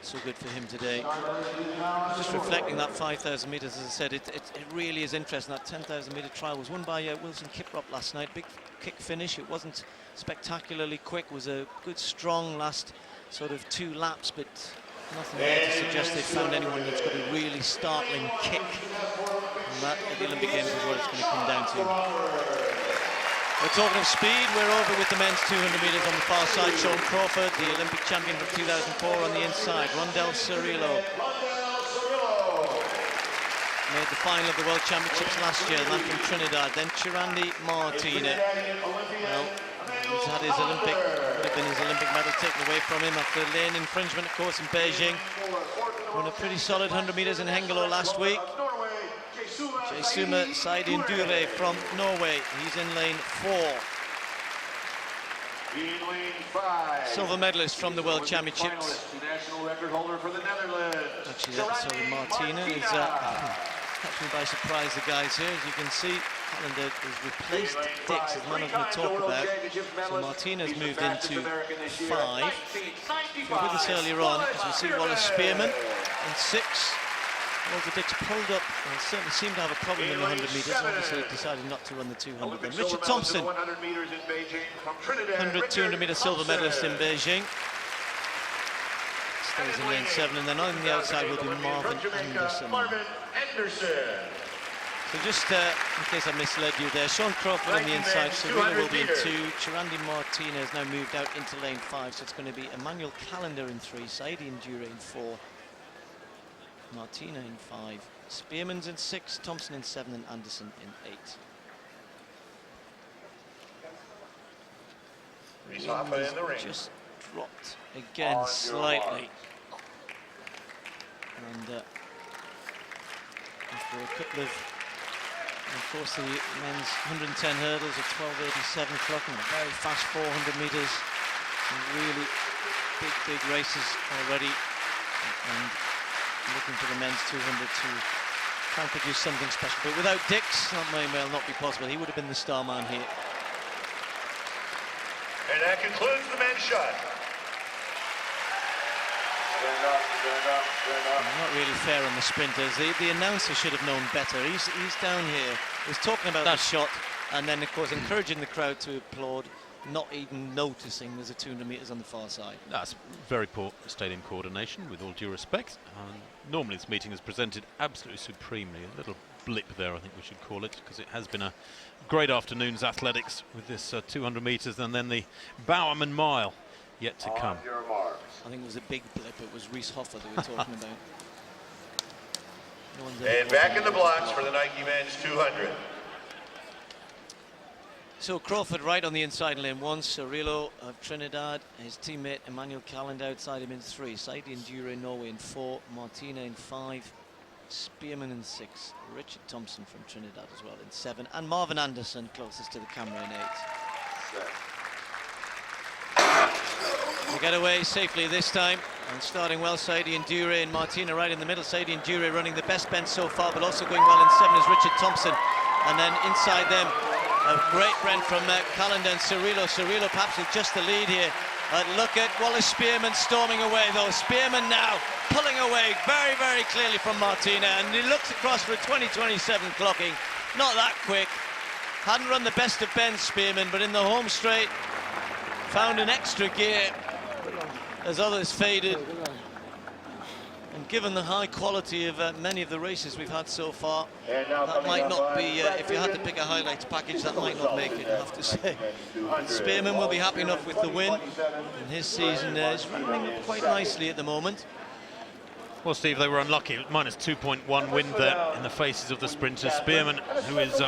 not so good for him today. Just reflecting that 5,000 metres, as I said, it really is interesting. That 10,000 metre trial was won by Wilson Kiprop last night. Big kick finish. It wasn't spectacularly quick. It was a good, strong last sort of 2 laps, but nothing there to suggest they've found anyone that's got a really startling kick. And that at the Olympic Games is what it's going to come down to. We're talking of speed. We're over with the men's 200 metres on the far side. Sean Crawford, the Olympic champion from 2004, on the inside. Rondel Cirillo made the final of the World Championships last year, the man from Trinidad. Then Chirandi Martina. Well, he's had his Olympic, would have been his Olympic medal taken away from him after lane infringement, of course, in Beijing. Won a pretty solid 100 metres in Hengelo last week. Jaisuma Saidindure from Norway, he's in lane 4. Silver medalist from the World Championships. Actually, sorry, Martina is catching by surprise the guys here. As you can see, Callender has replaced Dix, as man of going to talk about. So Martina's moved into 5. With us earlier on, as we see Wallace Spearmon in 6. Walter Dix pulled up and certainly seemed to have a problem in the 100 metres. Obviously decided not to run the 200 then. Richard Thompson, 100, 200 metre silver medalist in Beijing. Stays in lane 7, and then on the outside will be Marvin Anderson. So just in case I misled you there, Sean Crawford on the inside, Serena will be in 2. Chirandi Martina has now moved out into lane 5, so it's going to be Emmanuel Callender in 3, Saidi Ndure in 4. Martina in 5, Spearman's in 6, Thompson in 7, and Anderson in 8. Just dropped again slightly. And after a couple of course, the men's 110 hurdles at 12:87 clock and a very fast 400 metres. Some really big races already. And looking for the men's 200 to try and produce something special. But without Dix, that may well not be possible. He would have been the star man here. And that concludes the men's shot. Not really fair on the sprinters. The announcer should have known better. He's down here. He's talking about that shot, and then, of course, encouraging the crowd to applaud, not even noticing there's a 200 metres on the far side. That's very poor stadium coordination, with all due respect. Normally this meeting is presented absolutely supremely. A little blip there, I think we should call it, because it has been a great afternoon's athletics with this 200 metres and then the Bowerman Mile yet to come. I think it was a big blip. It was Reese Hoffer that we were talking about. And back in the blocks for the Nike men's 200. So Crawford right on the inside in lane 1, Cirillo of Trinidad, his teammate Emmanuel Callender outside him in 3, Saidi Ndure in Norway in 4, Martina in 5, Spearman in 6, Richard Thompson from Trinidad as well in 7, and Marvin Anderson closest to the camera in 8. We get away safely this time, and starting well, Saidi Ndure and Martina right in the middle. Saidi Ndure running the best bend so far, but also going well in 7 is Richard Thompson, and then inside them a great run from Callender and Cirillo. Cirillo perhaps with just the lead here. Look at Wallace Spearmon storming away though. Spearmon now pulling away very clearly from Martina, and he looks across for a 20:27 clocking. Not that quick. Hadn't run the best of bends, Spearmon, but in the home straight found an extra gear as others faded. And given the high quality of many of the races we've had so far, that might not be, if you had to pick a highlights package, that might not make it, I have to say. But Spearmon will be happy enough with the win, and his season is running up quite nicely at the moment. Well, Steve, they were unlucky. Minus 2.1 wind there in the faces of the sprinters. Spearmon, who is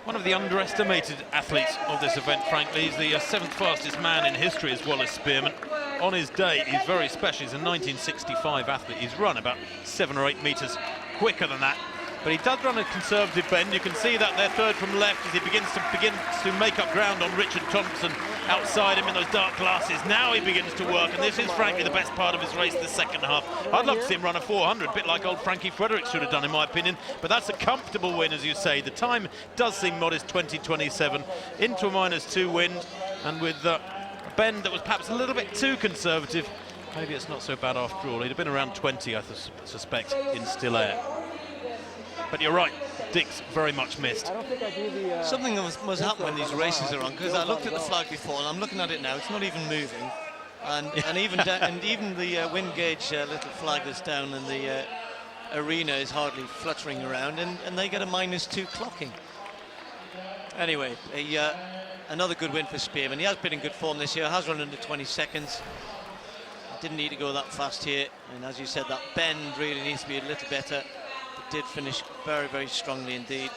one of the underestimated athletes of this event, frankly. He's the 7th fastest man in history, is Wallace Spearmon. On his day, he's very special. He's a 1965 athlete. He's run about 7 or 8 metres quicker than that. But he does run a conservative bend. You can see that there, third from left, as he begins to make up ground on Richard Thompson outside him in those dark glasses. Now he begins to work, and this is frankly the best part of his race, the second half. I'd love to see him run a 400, a bit like old Frankie Fredericks should have done, in my opinion. But that's a comfortable win, as you say. The time does seem modest, 20:27, into a -2 wind, and with a bend that was perhaps a little bit too conservative. maybe it's not so bad after all. He'd have been around 20, I suspect, in still air. But you're right, Dick's very much missed. Something must happen when these races are on, because I looked at the flag before and I'm looking at it now, it's not even moving. And even the wind gauge little flag that's down in the arena is hardly fluttering around, and they get a -2 clocking. Anyway, another good win for Spearmon. He has been in good form this year, has run under 20 seconds. Didn't need to go that fast here, and as you said, that bend really needs to be a little better. Did finish very, very strongly indeed.